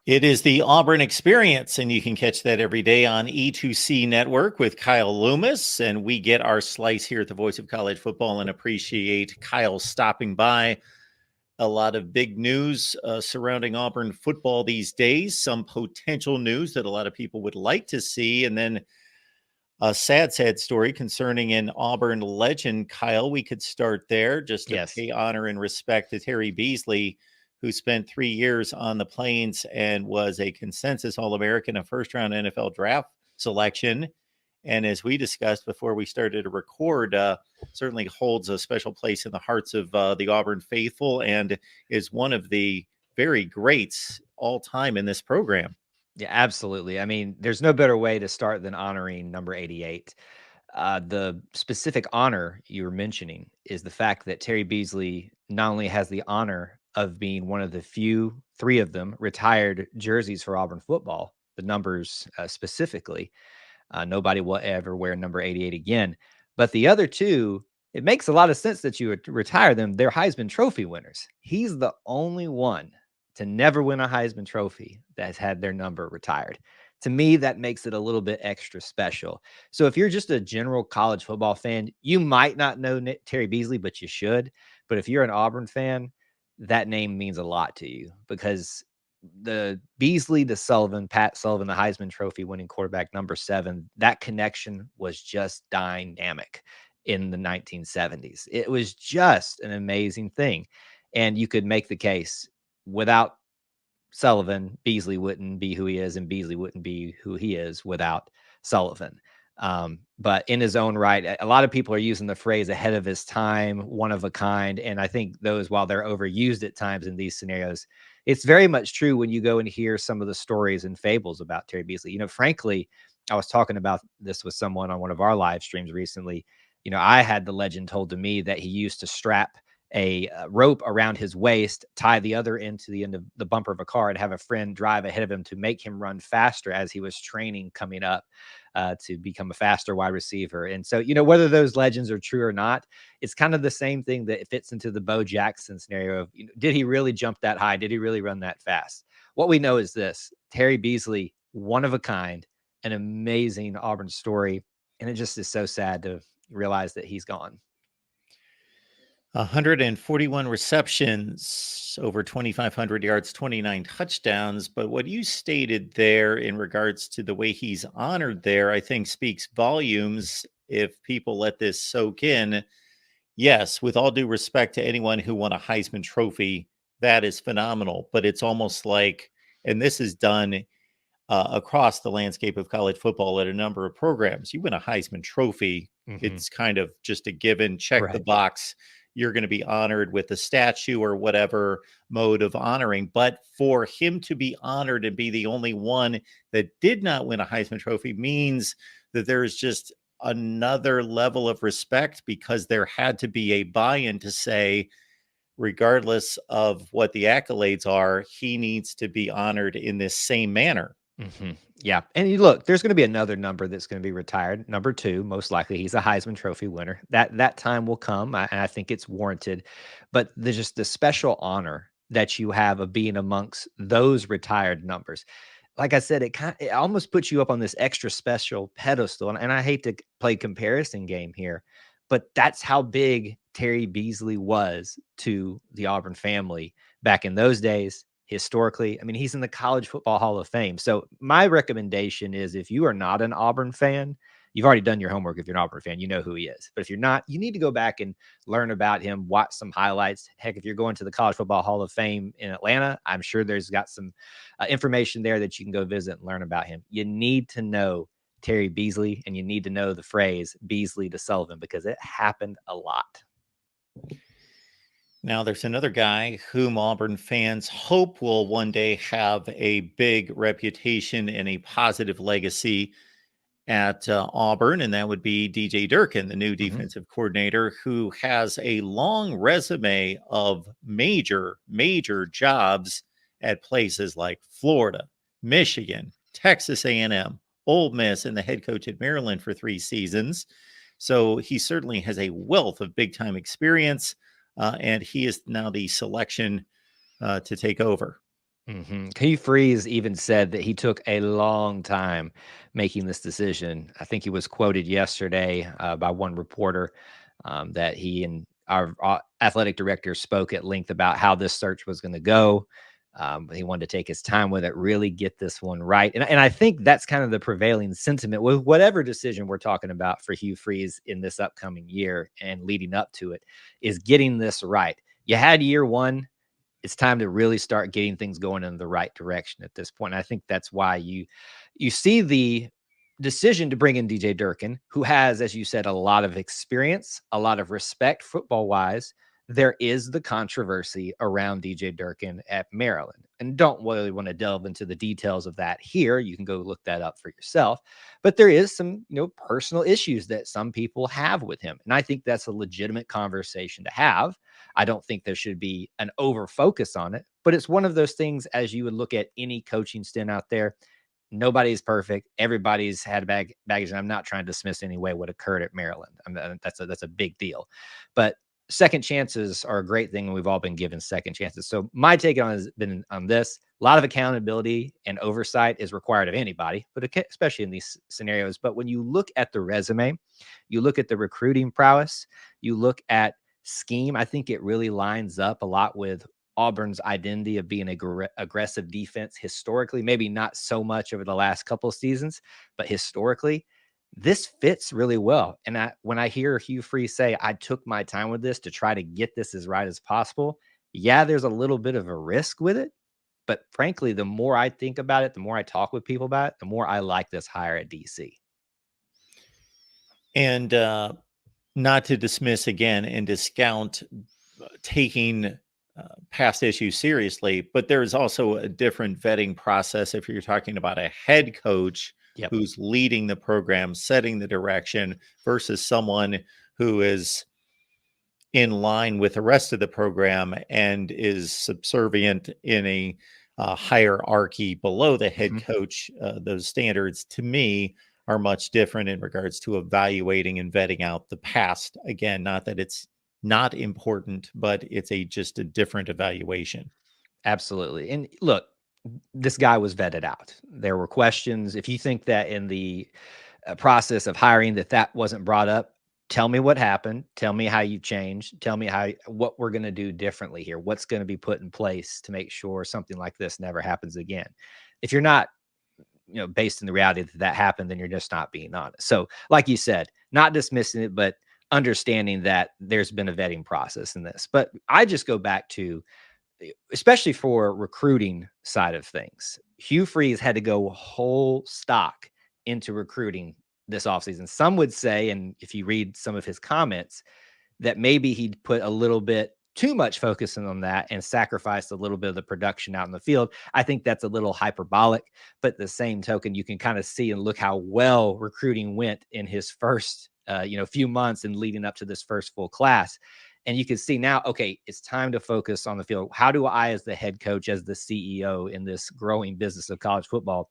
It is the Auburn Experience, and you can catch that every day on E2C Network with Kyle Loomis. And we get our slice here at the Voice of College Football and appreciate Kyle stopping by. A lot of big news surrounding Auburn football these days, some potential news that a lot of people would like to see, and then a sad story concerning an Auburn legend. Kyle, we could start there just to Yes. pay honor and respect to Terry Beasley, who spent 3 years on the Plains and was a consensus All-American, a first-round NFL draft selection. And as we discussed before we started to record, certainly holds a special place in the hearts of the Auburn faithful and is one of the very greats all time in this program. Yeah, absolutely. I mean, there's no better way to start than honoring number 88. The specific honor you were mentioning is the fact that Terry Beasley not only has the honor of being one of the few, three of them, retired jerseys for Auburn football, the numbers specifically. Nobody will ever wear number 88 again. But the other two, it makes a lot of sense that you would retire them. They're Heisman Trophy winners. He's the only one to never win a Heisman Trophy that has had their number retired. To me, that makes it a little bit extra special. So if you're just a general college football fan, you might not know Terry Beasley, but you should. But if you're an Auburn fan, that name means a lot to you because the Beasley to Sullivan, Pat Sullivan, the Heisman Trophy winning quarterback, number 7, that connection was just dynamic in the 1970s. It was just an amazing thing. And you could make the case without Sullivan, Beasley wouldn't be who he is, and Beasley wouldn't be who he is without Sullivan. But in his own right, a lot of people are using the phrase ahead of his time, one of a kind. And I think those, while they're overused at times in these scenarios, it's very much true when you go and hear some of the stories and fables about Terry Beasley. You know, frankly, I was talking about this with someone on one of our live streams recently. You know, I had the legend told to me that he used to strap a rope around his waist, tie the other end to the end of the bumper of a car, and have a friend drive ahead of him to make him run faster as he was training coming up to become a faster wide receiver. And so, you know, whether those legends are true or not, it's kind of the same thing that fits into the Bo Jackson scenario of, you know, did he really jump that high? Did he really run that fast? What we know is this: Terry Beasley, one of a kind, an amazing Auburn story. And it just is so sad to realize that he's gone. 141 receptions, over 2,500 yards, 29 touchdowns. But what you stated there in regards to the way he's honored there, I think speaks volumes if people let this soak in. Yes, with all due respect to anyone who won a Heisman Trophy, that is phenomenal. But it's almost like, and this is done across the landscape of college football at a number of programs. You win a Heisman Trophy, it's kind of just a given, check the Right. box. You're going to be honored with a statue or whatever mode of honoring. But for him to be honored and be the only one that did not win a Heisman Trophy means that there's just another level of respect because there had to be a buy-in to say, regardless of what the accolades are, he needs to be honored in this same manner. Yeah. And you look, there's going to be another number that's going to be retired. Number 2, most likely he's a Heisman Trophy winner. That time will come. And I think it's warranted. But there's just the special honor that you have of being amongst those retired numbers. Like I said, it almost puts you up on this extra special pedestal. And I hate to play comparison game here, but that's how big Terry Beasley was to the Auburn family back in those days. Historically, I mean, he's in the College Football Hall of Fame. So my recommendation is, if you are not an Auburn fan, you've already done your homework. If you're an Auburn fan, you know who he is. But if you're not, you need to go back and learn about him, watch some highlights. Heck, if you're going to the College Football Hall of Fame in Atlanta, I'm sure there's got some information there that you can go visit and learn about him. You need to know Terry Beasley, and you need to know the phrase Beasley to Sullivan, because it happened a lot. Now, there's another guy whom Auburn fans hope will one day have a big reputation and a positive legacy at Auburn, and that would be DJ Durkin, the new defensive coordinator, who has a long resume of major jobs at places like Florida, Michigan, Texas A&M, Ole Miss, and the head coach at Maryland for 3 seasons. So he certainly has a wealth of big-time experience, and he is now the selection to take over. Hugh Freeze even said that he took a long time making this decision. I think he was quoted yesterday by one reporter that he and our athletic director spoke at length about how this search was going to go. He wanted to take his time with it, really get this one right. And I think that's kind of the prevailing sentiment with whatever decision we're talking about for Hugh Freeze in this upcoming year and leading up to it, is getting this right. You had year one. It's time to really start getting things going in the right direction at this point. And I think that's why you see the decision to bring in DJ Durkin, who has, as you said, a lot of experience, a lot of respect football wise. There is the controversy around DJ Durkin at Maryland. And don't really want to delve into the details of that here. You can go look that up for yourself. But there is some, personal issues that some people have with him. And I think that's a legitimate conversation to have. I don't think there should be an over focus on it, but it's one of those things as you would look at any coaching stint out there. Nobody's perfect. Everybody's had baggage. And I'm not trying to dismiss any way what occurred at Maryland. That's a big deal. But second chances are a great thing, and we've all been given second chances. So my take on has been on this. A lot of accountability and oversight is required of anybody, but especially in these scenarios. But when you look at the resume, you look at the recruiting prowess, you look at scheme, I think it really lines up a lot with Auburn's identity of being aggressive defense historically, maybe not so much over the last couple of seasons, but historically, this fits really well. And when I hear Hugh Freeze say, I took my time with this to try to get this as right as possible, yeah, there's a little bit of a risk with it. But frankly, the more I think about it, the more I talk with people about it, the more I like this hire at DC. And not to dismiss again and discount taking past issues seriously, but there's also a different vetting process if you're talking about a head coach who's leading the program, setting the direction, versus someone who is in line with the rest of the program and is subservient in a hierarchy below the head coach. Those standards, to me, are much different in regards to evaluating and vetting out the past. Again, not that it's not important, but it's just a different evaluation. Absolutely. And look, this guy was vetted out. There were questions. If you think that in the process of hiring that wasn't brought up, tell me what happened. Tell me how you changed. Tell me what we're going to do differently here. What's going to be put in place to make sure something like this never happens again. If you're not, based in the reality that happened, then you're just not being honest. So, like you said, not dismissing it, but understanding that there's been a vetting process in this. But I just go back to, especially for recruiting side of things, Hugh Freeze had to go whole stock into recruiting this offseason. Some would say, and if you read some of his comments, that maybe he'd put a little bit too much focus on that and sacrificed a little bit of the production out in the field. I think that's a little hyperbolic, but the same token, you can kind of see and look how well recruiting went in his first, few months and leading up to this first full class. And you can see now, okay, it's time to focus on the field. How do I, as the head coach, as the CEO in this growing business of college football,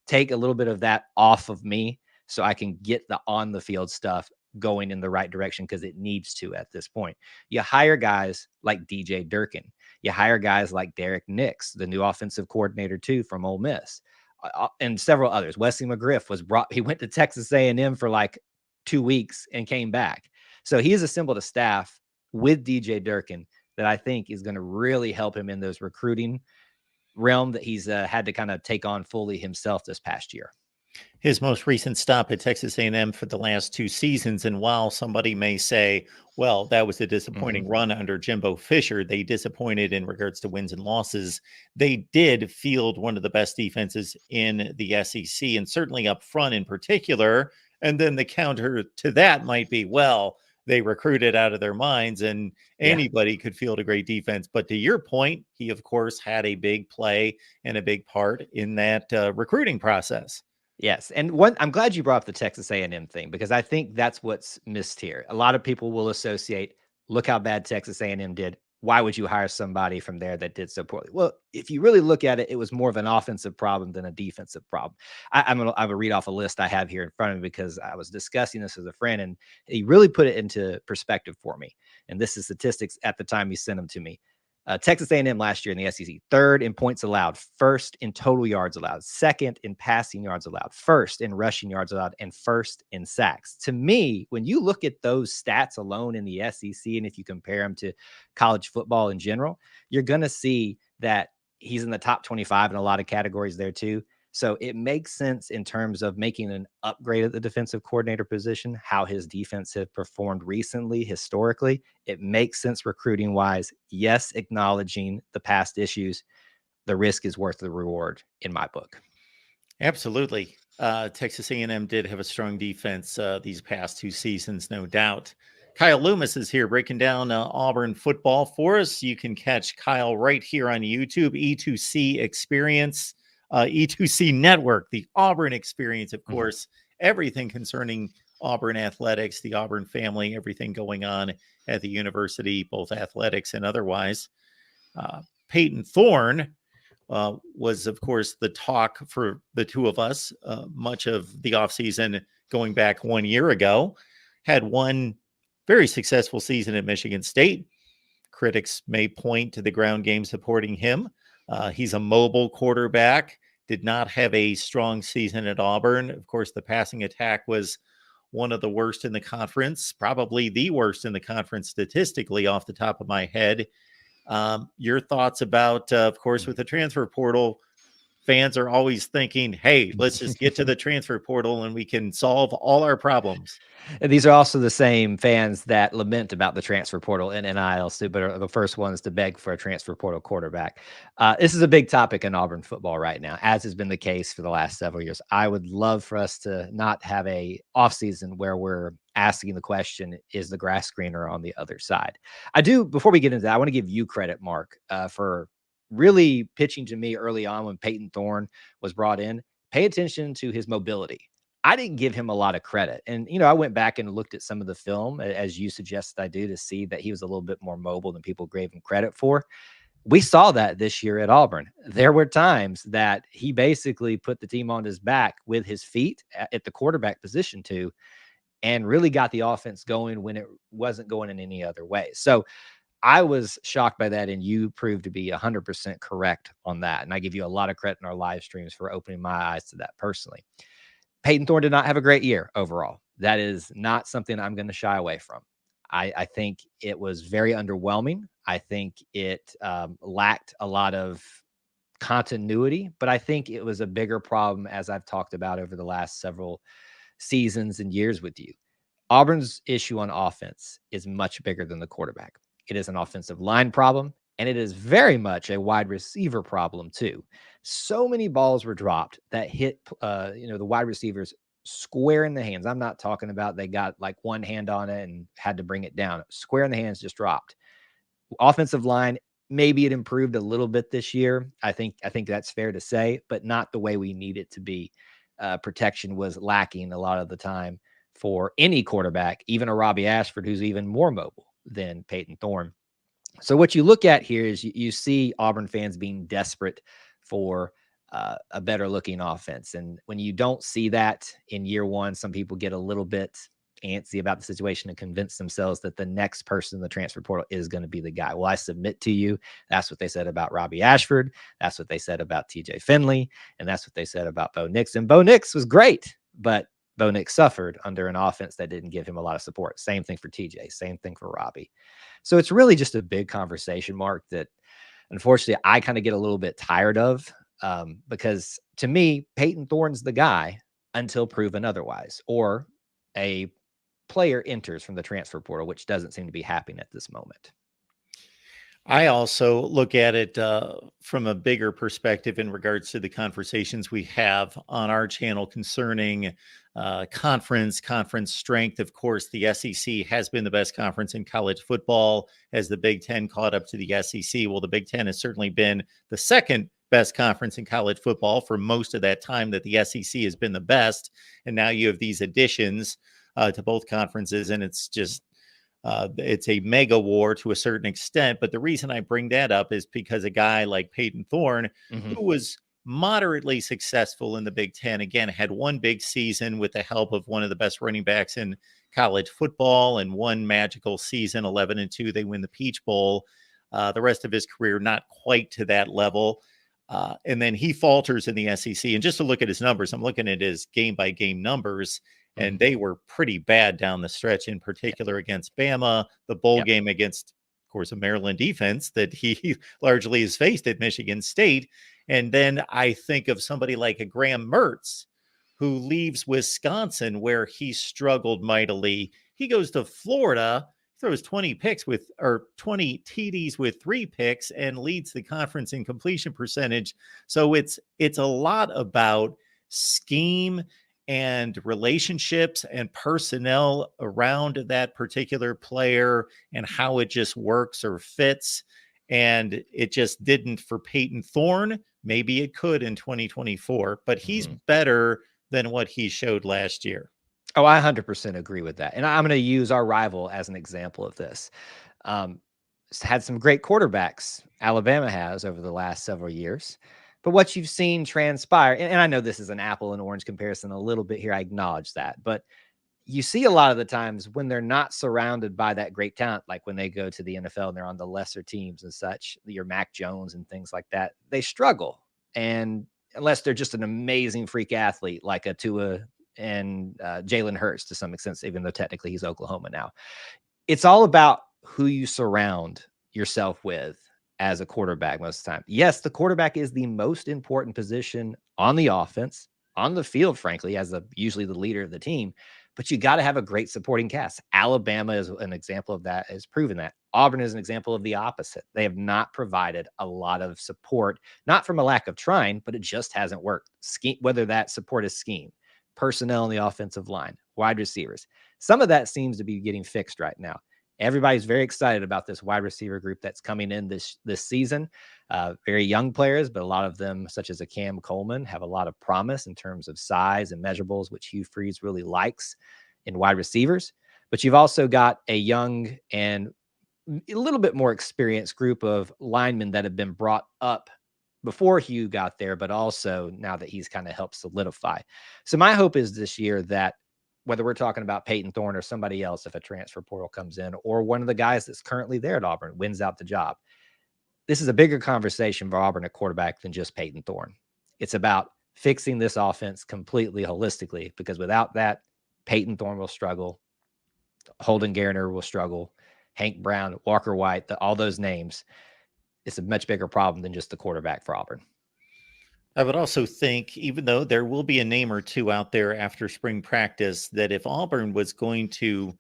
take a little bit of that off of me so I can get the on the field stuff going in the right direction, because it needs to at this point. You hire guys like DJ Durkin. You hire guys like Derek Nix, the new offensive coordinator too from Ole Miss, and several others. Wesley McGriff he went to Texas A&M for like 2 weeks and came back. So he's assembled a staff with DJ Durkin that I think is going to really help him in those recruiting realm that he's had to kind of take on fully himself this past year. His most recent stop at Texas A&M for the last 2 seasons, and while somebody may say, well, that was a disappointing run under Jimbo Fisher, they disappointed in regards to wins and losses. They did field one of the best defenses in the SEC, and certainly up front in particular. And then the counter to that might be, well, they recruited out of their minds and anybody could field a great defense. But to your point, he, of course, had a big play and a big part in that recruiting process. Yes, and I'm glad you brought up the Texas A&M thing, because I think that's what's missed here. A lot of people will associate, look how bad Texas A&M did. Why would you hire somebody from there that did so poorly? Well, if you really look at it, it was more of an offensive problem than a defensive problem. I'm gonna read off a list I have here in front of me, because I was discussing this with a friend, and he really put it into perspective for me. And this is statistics at the time he sent them to me. Texas A&M last year in the SEC, third in points allowed, first in total yards allowed, second in passing yards allowed, first in rushing yards allowed, and first in sacks. To me, when you look at those stats alone in the SEC, and if you compare them to college football in general, you're going to see that he's in the top 25 in a lot of categories there too. So it makes sense in terms of making an upgrade at the defensive coordinator position, how his defense have performed recently, historically. It makes sense recruiting wise. Yes, acknowledging the past issues. The risk is worth the reward in my book. Absolutely. Texas A&M did have a strong defense these past 2 seasons, no doubt. Kyle Loomis is here breaking down Auburn football for us. You can catch Kyle right here on YouTube, E2C Experience, E2C Network, the Auburn Experience, of course, everything concerning Auburn athletics, the Auburn family, everything going on at the university, both athletics and otherwise. Payton Thorne was, of course, the talk for the two of us much of the offseason going back 1 year ago. Had one very successful season at Michigan State. Critics may point to the ground game supporting him. He's a mobile quarterback, did not have a strong season at Auburn. Of course, the passing attack was one of the worst in the conference, probably the worst in the conference statistically off the top of my head. Your thoughts about, of course, with the transfer portal, fans are always thinking, hey, let's just get to the transfer portal and we can solve all our problems. And these are also the same fans that lament about the transfer portal and NIL, but are the first ones to beg for a transfer portal quarterback. This is a big topic in Auburn football right now, as has been the case for the last several years. I would love for us to not have a offseason where we're asking the question, is the grass greener on the other side? I do, before we get into that, I want to give you credit, Mark, for really pitching to me early on when Payton Thorne was brought in. Pay attention to his mobility. I didn't give him a lot of credit. And, I went back and looked at some of the film, as you suggested I do, to see that he was a little bit more mobile than people gave him credit for. We saw that this year at Auburn. There were times that he basically put the team on his back with his feet at the quarterback position too, and really got the offense going when it wasn't going in any other way. So I was shocked by that, and you proved to be 100% correct on that. And I give you a lot of credit in our live streams for opening my eyes to that personally. Payton Thorne did not have a great year overall. That is not something I'm going to shy away from. I think it was very underwhelming. I think it lacked a lot of continuity, but I think it was a bigger problem, as I've talked about over the last several seasons and years with you. Auburn's issue on offense is much bigger than the quarterback. It is an offensive line problem, and it is very much a wide receiver problem too. So many balls were dropped that hit, the wide receivers square in the hands. I'm not talking about they got like one hand on it and had to bring it down. Square in the hands, just dropped. Offensive line, maybe it improved a little bit this year. I think that's fair to say, but not the way we need it to be. Protection was lacking a lot of the time for any quarterback, even a Robbie Ashford, who's even more mobile than Payton Thorne. So what you look at here is you see Auburn fans being desperate for a better looking offense. And when you don't see that in year one, some people get a little bit antsy about the situation and convince themselves that the next person in the transfer portal is going to be the guy. Well, I submit to you, that's what they said about Robbie Ashford. That's what they said about TJ Finley. And that's what they said about Bo Nix. And Bo Nix was great, but Bo Nix suffered under an offense that didn't give him a lot of support. Same thing for TJ, same thing for Robbie. So it's really just a big conversation, Mark, that unfortunately I kind of get a little bit tired of because to me, Payton Thorne's the guy until proven otherwise, or a player enters from the transfer portal, which doesn't seem to be happening at this moment. I also look at it from a bigger perspective in regards to the conversations we have on our channel concerning conference strength. Of course, the SEC has been the best conference in college football as the Big Ten caught up to the SEC. Well, the Big Ten has certainly been the second best conference in college football for most of that time that the SEC has been the best. And now you have these additions to both conferences, and it's just it's a mega war to a certain extent. But the reason I bring that up is because a guy like Payton Thorne, who was moderately successful in the Big Ten, again, had one big season with the help of one of the best running backs in college football and one magical season, 11-2. They win the Peach Bowl. The rest of his career, not quite to that level. And then he falters in the SEC. And just to look at his numbers, I'm looking at his game by game numbers, and they were pretty bad down the stretch, in particular against Bama, the bowl game against, of course, a Maryland defense that he largely has faced at Michigan State. And then I think of somebody like a Graham Mertz, who leaves Wisconsin, where he struggled mightily. He goes to Florida, throws 20 picks with, or 20 TDs with 3 picks, and leads the conference in completion percentage. So it's a lot about scheme and relationships and personnel around that particular player and how it just works or fits. And it just didn't for Payton Thorne. Maybe it could in 2024, but he's better than what he showed last year. Oh, I 100% agree with that. And I'm going to use our rival as an example of this. Had some great quarterbacks, Alabama has, over the last several years. But what you've seen transpire, and I know this is an apple and orange comparison a little bit here, I acknowledge that. But you see a lot of the times when they're not surrounded by that great talent, like when they go to the NFL and they're on the lesser teams and such, your Mac Jones and things like that, they struggle. And unless they're just an amazing freak athlete like a Tua and Jalen Hurts to some extent, even though technically he's Oklahoma now. It's all about who you surround yourself with as a quarterback most of the time. Yes, the quarterback is the most important position on the offense, on the field, frankly, as usually the leader of the team, but you got to have a great supporting cast. Alabama is an example of that, has proven that. Auburn is an example of the opposite. They have not provided a lot of support, not from a lack of trying, but it just hasn't worked. Whether that support is scheme, personnel on the offensive line, wide receivers. Some of that seems to be getting fixed right now. Everybody's very excited about this wide receiver group that's coming in this season. Very young players, but a lot of them, such as a Cam Coleman, have a lot of promise in terms of size and measurables, which Hugh Freeze really likes in wide receivers. But you've also got a young and a little bit more experienced group of linemen that have been brought up before Hugh got there, but also now that he's kind of helped solidify. So my hope is this year that whether we're talking about Payton Thorne or somebody else, if a transfer portal comes in, or one of the guys that's currently there at Auburn wins out the job, this is a bigger conversation for Auburn at quarterback than just Payton Thorne. It's about fixing this offense completely holistically, because without that, Payton Thorne will struggle. Holden Garner will struggle. Hank Brown, Walker White, all those names. It's a much bigger problem than just the quarterback for Auburn. I would also think, even though there will be a name or two out there after spring practice, that if Auburn was going to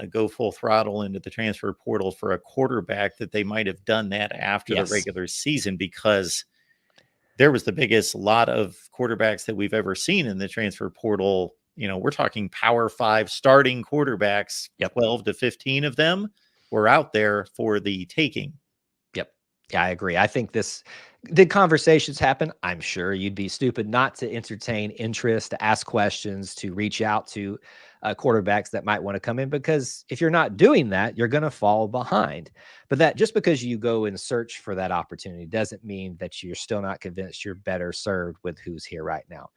go full throttle into the transfer portal for a quarterback, that they might have done that after the regular season, because there was the biggest lot of quarterbacks that we've ever seen in the transfer portal. You know, we're talking Power 5 starting quarterbacks, 12 to 15 of them were out there for the taking. Yeah, I agree. I think did conversations happen? I'm sure you'd be stupid not to entertain interest, to ask questions, to reach out to quarterbacks that might want to come in, because if you're not doing that, you're going to fall behind. But that just because you go and search for that opportunity doesn't mean that you're still not convinced you're better served with who's here right now.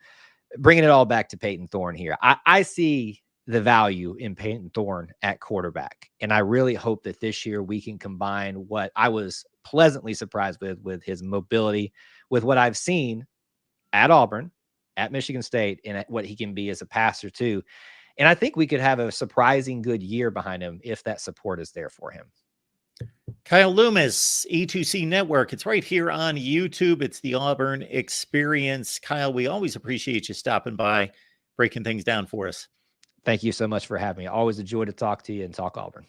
Bringing it all back to Payton Thorne here, I see the value in Payton Thorne at quarterback. And I really hope that this year we can combine what I was pleasantly surprised with his mobility, with what I've seen at Auburn, at Michigan State, and at what he can be as a passer too. And I think we could have a surprising good year behind him if that support is there for him. Kyle Loomis, E2C Network. It's right here on YouTube. It's the Auburn Experience. Kyle, we always appreciate you stopping by, breaking things down for us. Thank you so much for having me. Always a joy to talk to you and talk Auburn.